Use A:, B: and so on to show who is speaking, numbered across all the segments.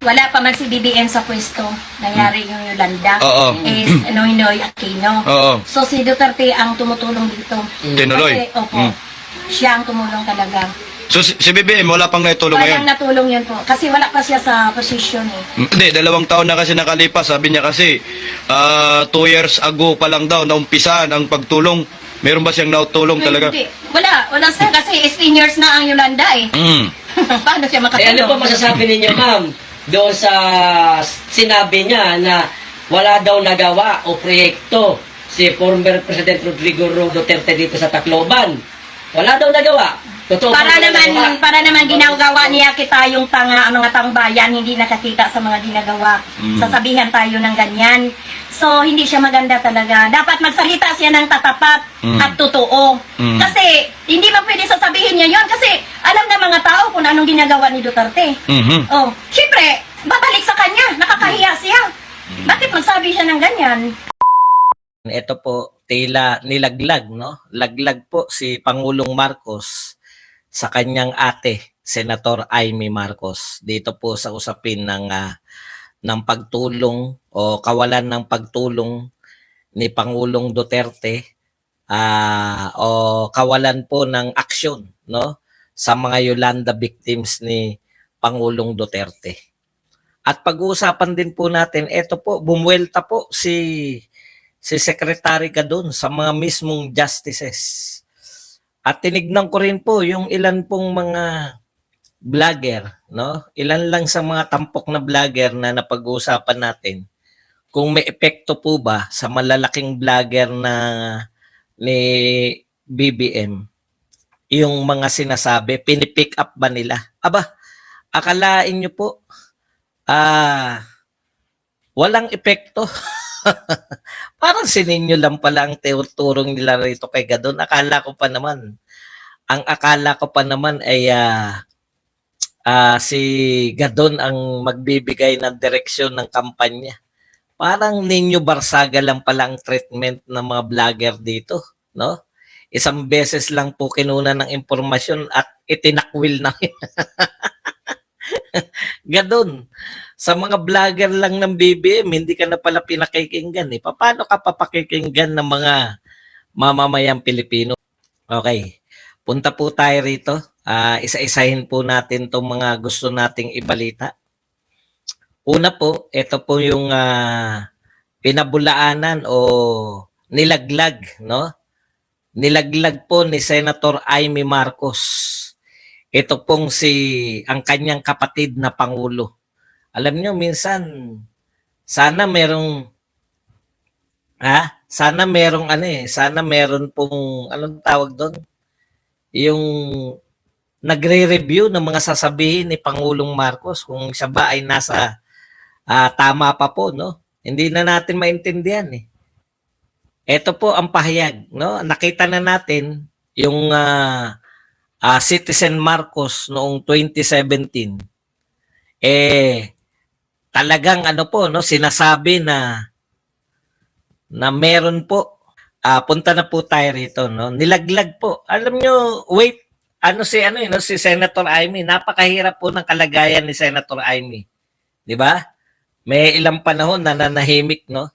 A: wala pa man si BBM sa pwesto, nangyari yung Yolanda,
B: Oo.
A: is Noynoy Aquino.
B: Oo.
A: So si Duterte ang tumutulong dito.
B: Tinuloy.
A: Kasi, opo, siya ang tumulong talaga.
B: So si BBM wala pang naitulong ngayon?
A: Walang natulong yun po. Kasi wala pa siya sa posisyon eh.
B: Hindi, 2 taon na kasi nakalipas. Sabi niya kasi 2 years ago pa lang daw naumpisan ang pagtulong. Meron ba siyang nautulong talaga?
A: Hindi. Wala sir. Kasi 18 years na ang Yolanda eh. Paano siya makatulong?
C: ano po masasabi ninyo, ma'am, doon sa sinabi niya na wala daw nagawa o proyekto si former President Rodrigo Duterte dito sa Tacloban? Wala daw nagawa. Totoo ba wala nagawa?
A: Para naman ginagawa niya kita yung mga tangbayan, hindi nakakita sa mga ginagawa. Sasabihan tayo ng ganyan. So, hindi siya maganda talaga. Dapat magsalita siya ng tatapat at totoo. Kasi, hindi ba pwede sasabihin niya yon? Kasi, alam na mga tao kung anong ginagawa ni Duterte. Oh, syempre, babalik sa kanya. Nakakahiya siya. Bakit magsabi siya ng ganyan?
D: Ito po, tila nilaglag, no? Laglag po si Pangulong Marcos sa kanyang ate, Senator Amy Marcos. Dito po sa usapin ng pagtulong o kawalan ng pagtulong ni Pangulong Duterte o kawalan po ng aksyon, no, sa mga Yolanda victims ni Pangulong Duterte. At pag-uusapan din po natin, ito po, bumuelta po si Secretary Gadon sa mga mismong justices. At tinignan ko rin po yung ilan pong mga vlogger, no? Ilan lang sa mga tampok na vlogger na napag-uusapan natin. Kung may epekto po ba sa malalaking vlogger na ni BBM, yung mga sinasabi, pinipick up ba nila? Aba, akalain nyo po, walang epekto. Parang sininyo lang pala ang turong nila rito kay Gadon. Akala ko pa naman ay si Gadon ang magbibigay ng direksyon ng kampanya. Parang Ninyo Barsaga lang pala ang treatment ng mga vlogger dito, no? Isang beses lang po kinuna ng impormasyon at itinakwil na. Gadon, sa mga vlogger lang ng BBM, hindi ka na pala pinakikinggan eh. Paano ka papakikinggan ng mga mamamayang Pilipino? Okay, punta po tayo rito. Isa-isahin po natin itong mga gusto nating ibalita. Una po, ito po yung pinabulaanan o nilaglag, no? Nilaglag po ni Senator Amy Marcos. Ito pong ang kanyang kapatid na Pangulo. Alam nyo, minsan, sana merong pong, anong tawag doon? Yung nagre-review ng mga sasabihin ni Pangulong Marcos kung siya ba ay nasa tama pa po, no? Hindi na natin maintindihan eh. Ito po ang pahayag, no? Nakita na natin yung Citizen Marcos noong 2017. Talagang no, sinasabi na meron po. Punta na po tayo rito, no. Nilaglag po. Alam nyo, wait, si Senator Amy, napakahirap po ng kalagayan ni Senator Amy. 'Di ba? May ilang panahon na nanahimik, no.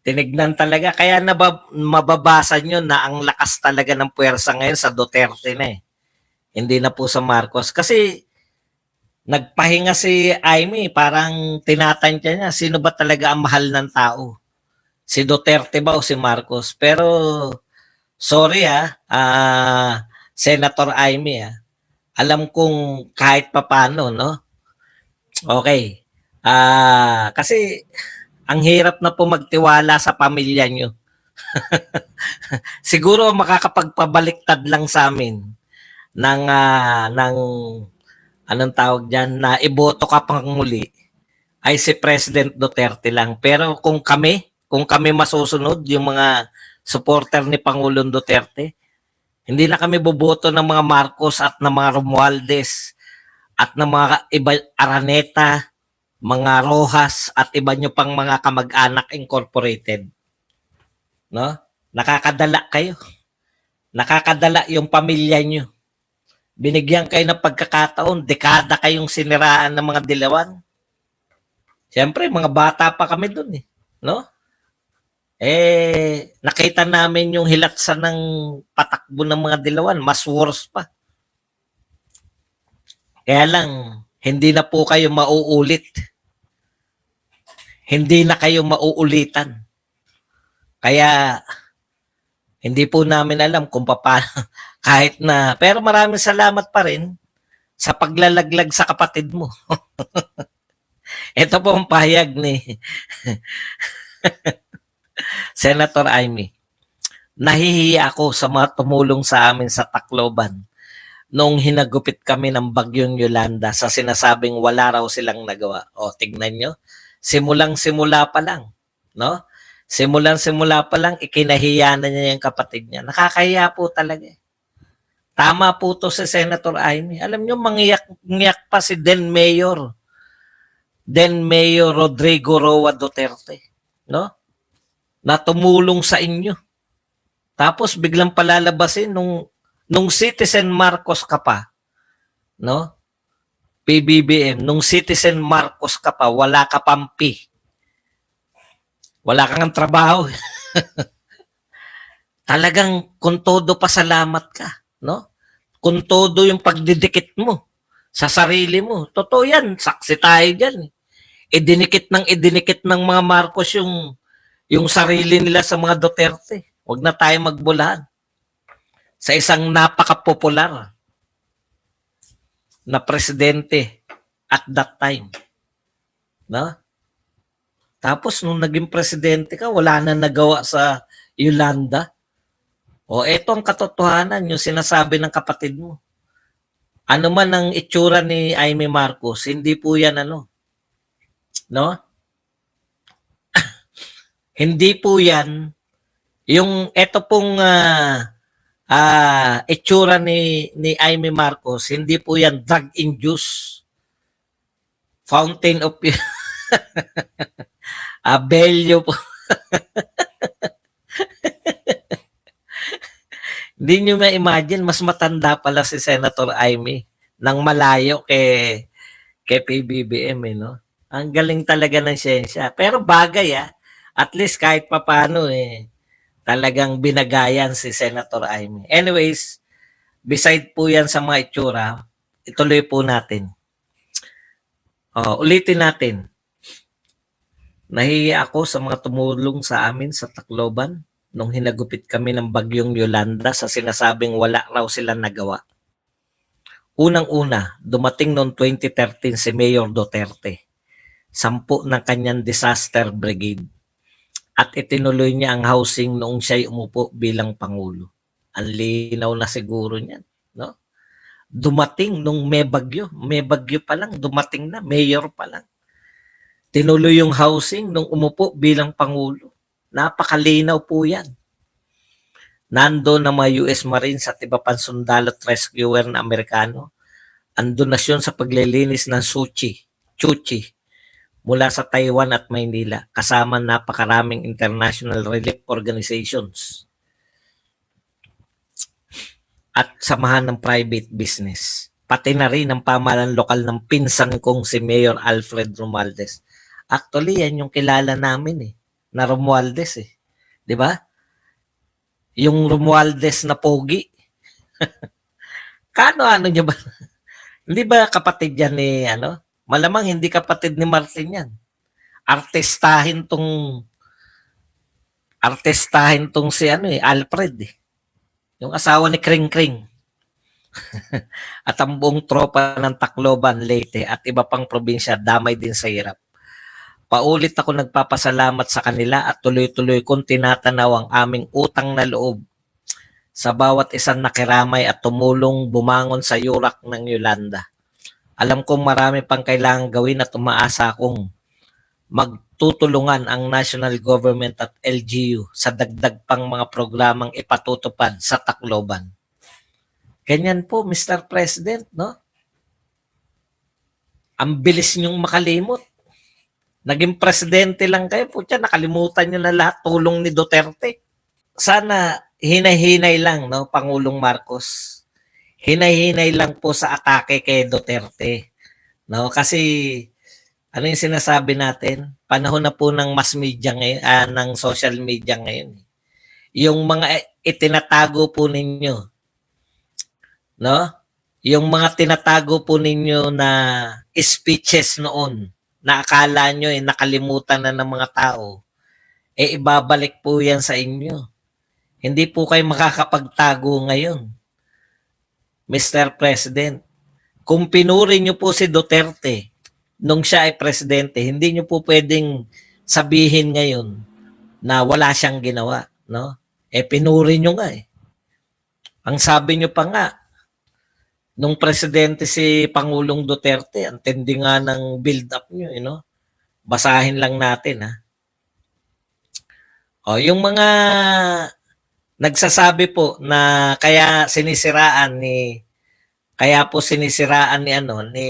D: Tinignan talaga kaya mababasa nyo na ang lakas talaga ng puwersa ngayon sa Duterte na eh. Hindi na po sa Marcos kasi nagpahinga si Amy, parang tinatantya niya, sino ba talaga ang mahal ng tao? Si Duterte ba o si Marcos? Pero, sorry Senator Amy alam kong kahit papano, no? Okay. Kasi, ang hirap na po magtiwala sa pamilya nyo. Siguro makakapagpabaliktad lang sa amin ng anong tawag dyan, na iboto ka pang muli, ay si President Duterte lang. Pero kung kami masusunod, yung mga supporter ni Pangulong Duterte, hindi na kami boboto ng mga Marcos at ng mga Romualdez at ng mga iba, Araneta, mga Rojas at iba nyo pang mga kamag-anak incorporated. No? Nakakadala kayo. Nakakadala yung pamilya nyo. Binigyan kayo ng pagkakataon, dekada kayong siniraan ng mga dilawan. Siyempre, mga bata pa kami dun eh. No? Nakita namin yung hilatsa ng patakbo ng mga dilawan. Mas worse pa. Kaya lang, hindi na po kayo mauulit. Hindi na kayo mauulitan. Kaya, hindi po namin alam kung paano. Kahit na, pero maraming salamat pa rin sa paglalaglag sa kapatid mo. Ito po ang pahayag ni Senator Amy. Nahihiya ako sa mga tumulong sa amin sa Tacloban noong hinagupit kami ng bagyong Yolanda sa sinasabing wala raw silang nagawa. O, tignan nyo. Simulang-simula pa lang. No? Simulang-simula pa lang, ikinahiya na niya yung kapatid niya. Nakakahiya po talaga. Tama po to si Senator Amy. Alam nyo, mangiyak pa si then Mayor Rodrigo Roa Duterte. No? Na tumulong sa inyo. Tapos biglang palalabasin nung Citizen Marcos ka pa, no? PBBM, nung Citizen Marcos ka pa, wala ka pampi. Wala kang trabaho. Talagang kung todo pasalamat ka, no? Kung todo yung pagdidikit mo sa sarili mo. Totoo yan, saksi tayo dyan. Idinikit ng mga Marcos yung sarili nila sa mga Duterte. Huwag na tayo magbulahan. Sa isang napaka-popular na presidente at that time. No? Tapos nung naging presidente ka, wala na nagawa sa Yolanda. O eto ang katotohanan, yung sinasabi ng kapatid mo. Ano man ang itsura ni Amy Marcos, hindi po yan ano. No? Hindi po yan yung eto pong itsura ni Amy Marcos, hindi po yan drug-induced fountain of Abelio po. Hindi nyo ma-imagine, mas matanda pala si Senator Amy nang malayo kay PBBM, no? Ang galing talaga ng siyensya. Pero bagay, at least kahit papano, talagang binagayan si Senator Amy. Anyways, beside po yan sa mga itsura, ituloy po natin. Ulitin natin. Nahihiya ako sa mga tumulong sa amin sa Tacloban nung hinagupit kami ng bagyong Yolanda sa sinasabing wala raw silang nagawa. Unang-una, dumating noong 2013 si Mayor Duterte, 10 ng kanyang disaster brigade. At itinuloy niya ang housing noong siya'y umupo bilang Pangulo. Ang linaw na siguro niyan. No? Dumating nung may bagyo pa lang, dumating na, mayor pa lang. Tinuloy yung housing nung umupo bilang Pangulo. Napakalinaw po yan. Nando na mga US Marines at iba pang sundalo at rescuer na Amerikano ang donasyon sa paglilinis ng Chuchi, mula sa Taiwan at Maynila, kasama napakaraming international relief organizations at samahan ng private business. Pati na rin ang pamahalaan lokal ng pinsan kong si Mayor Alfred Romualdez. Actually, yan yung kilala namin na Romualdez Di ba? Yung Romualdez na pogi. Ano niya ba? Hindi ba kapatid yan ni Malamang hindi kapatid ni Martin yan. Artistahin tong si Alfred Yung asawa ni Kring Kring. At ang buong tropa ng Tacloban, Leyte at iba pang probinsya damay din sa hirap. Paulit ako nagpapasalamat sa kanila at tuloy-tuloy kong tinatanaw ang aming utang na loob sa bawat isang nakiramay at tumulong bumangon sa yurak ng Yolanda. Alam kong marami pang kailangan gawin at umaasa akong magtutulungan ang national government at LGU sa dagdag pang mga programang ipatutupad sa Tacloban. Ganyan po, Mr. President, no? Ang bilis niyong makalimot. Naging presidente lang kayo, putya, nakalimutan niyo na lahat tulong ni Duterte. Sana hinay-hinay lang, no, Pangulong Marcos. Hinay-hinay lang po sa atake kay Duterte. No, kasi Ano yung sinasabi natin? Panahon na po ng mass media ngayon, ng social media ngayon. Yung mga itinatago po ninyo, no? Yung mga tinatago po ninyo na speeches noon, na akala nyo nakalimutan na ng mga tao, ibabalik po yan sa inyo. Hindi po kayo makakapagtago ngayon, Mr. President. Kung pinuri nyo po si Duterte nung siya ay presidente, hindi nyo po pwedeng sabihin ngayon na wala siyang ginawa, no? Pinuri nyo nga eh. Ang sabi nyo pa nga, nung presidente si Pangulong Duterte, ang tindi nga ng build-up nyo, Basahin lang natin, ha. O, yung mga nagsasabi po na kaya po sinisiraan ni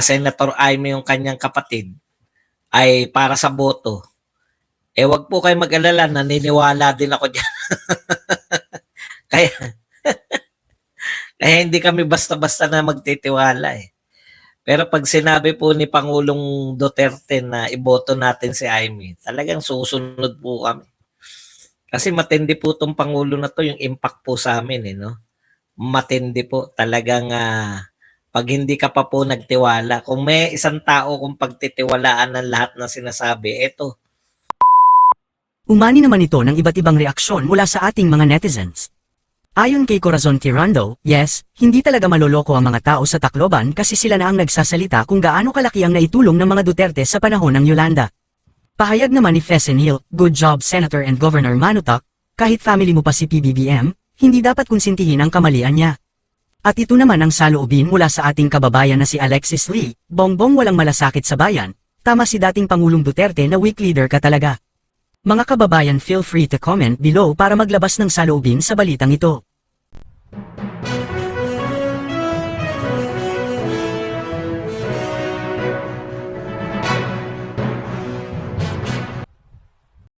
D: Senator Amy yung kanyang kapatid ay para sa boto. Wag po kayo mag-alala, naniniwala din ako diyan. kaya kaya hindi kami basta-basta na magtitiwala eh. Pero pag sinabi po ni Pangulong Duterte na iboto natin si Amy, talagang susunod po kami. Kasi matindi po itong Pangulo na to, yung impact po sa amin, no? Matindi po. Talagang pag hindi ka pa po nagtiwala, kung may isang tao kung pagtitiwalaan ng lahat ng sinasabi, eto.
E: Umani naman ito ng iba't ibang reaksyon mula sa ating mga netizens. Ayon kay Corazon Tirando, yes, hindi talaga maloloko ang mga tao sa Tacloban kasi sila na ang nagsasalita kung gaano kalaki ang naitulong ng mga Duterte sa panahon ng Yolanda. Pahayag naman ni Fessen Hill, good job Senator and Governor Manutak, kahit family mo pa si PBBM, hindi dapat konsintihin ang kamalian niya. At ito naman ang saloobin mula sa ating kababayan na si Alexis Lee, bongbong walang malasakit sa bayan, tama si dating Pangulong Duterte na weak leader ka talaga. Mga kababayan, feel free to comment below para maglabas ng saloobin sa balitang ito.